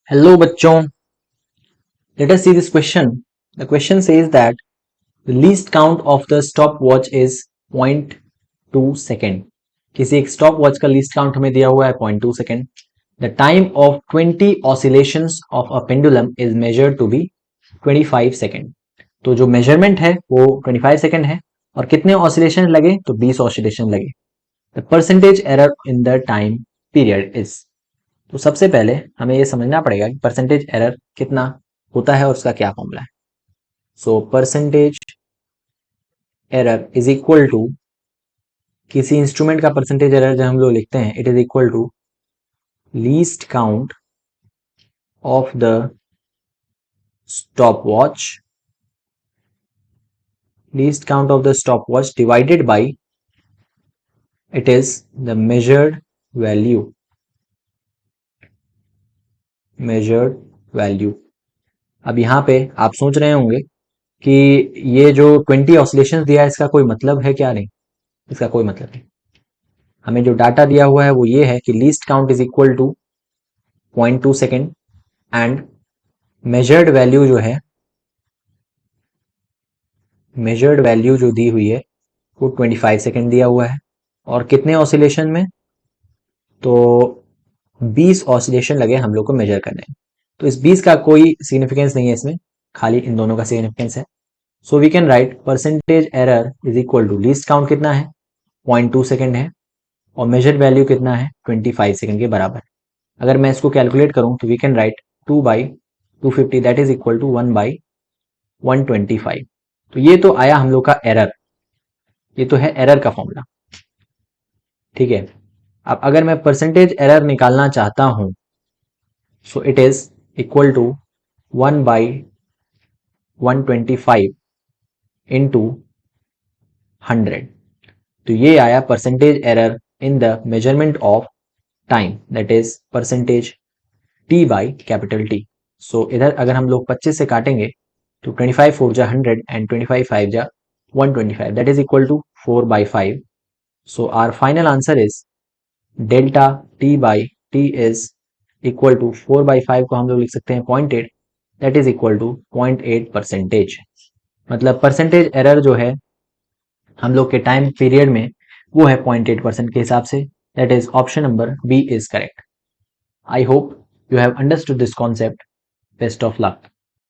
Hello बच्चों, let us see this question. The question says that the least count of the stopwatch is 0.2 second. किसी एक stopwatch का least count हमें दिया हुआ है 0.2 second. The time of 20 oscillations of a pendulum is measured to be 25 second. तो जो measurement है वो 25 second है और कितने oscillation लगे तो 20 oscillation लगे. The percentage error in the time period is. तो सबसे पहले हमें ये समझना पड़ेगा कि परसेंटेज एरर कितना होता है और उसका क्या फॉर्मूला है. So percentage error is equal to, किसी इंस्ट्रूमेंट का परसेंटेज एरर जब हम लोग लिखते हैं it is equal to least count of the stopwatch, least count of the stopwatch divided by it is the measured value, measured value. अब यहाँ पे आप सोच रहे होंगे कि ये जो 20 ऑसिलेशंस दिया है इसका कोई मतलब है क्या? नहीं, इसका कोई मतलब नहीं. हमें जो डाटा दिया हुआ है वो ये है कि least count is equal to 0.2 second and measured value जो है, मेजर्ड वैल्यू जो दी हुई है वो 25 सेकेंड दिया हुआ है. और कितने ऑसिलेशन में? तो 20 ऑसिलेशन लगे हम लोग को मेजर करने में. तो इस 20 का कोई सिग्निफिकेंस नहीं है इसमें, खाली इन दोनों का सिग्निफिकेंस है. So we can write percentage error is equal to least count कितना है 0.2 सेकेंड है और मेजर्ड वैल्यू कितना है 25 सेकेंड के बराबर. अगर मैं इसको कैलकुलेट करूं तो we can write 2/250 that is equal to 1/125. तो ये तो आया हम लोग का एरर, ये तो है एरर का फॉर्मूला. ठीक है. अब अगर मैं परसेंटेज एरर निकालना चाहता हूं so it is equal to 1/125 into 100. तो ये आया percentage error in the measurement of time, that is percentage T by capital T. So इधर अगर हम लोग 25 से काटेंगे तो 25 4 जा 100 एंड 25 5 जा 125, that is equal to 4/5. So our final answer is delta T by T is equal to 4/5 को हम लोग लिख सकते हैं 0.8, that is equal to 0.8 percentage. मतलब परसेंटेज एरर जो है हम लोग के टाइम पीरियड में वो है 0.8% के हिसाब से. That is option number B is correct. I hope you have understood this concept. Best of luck.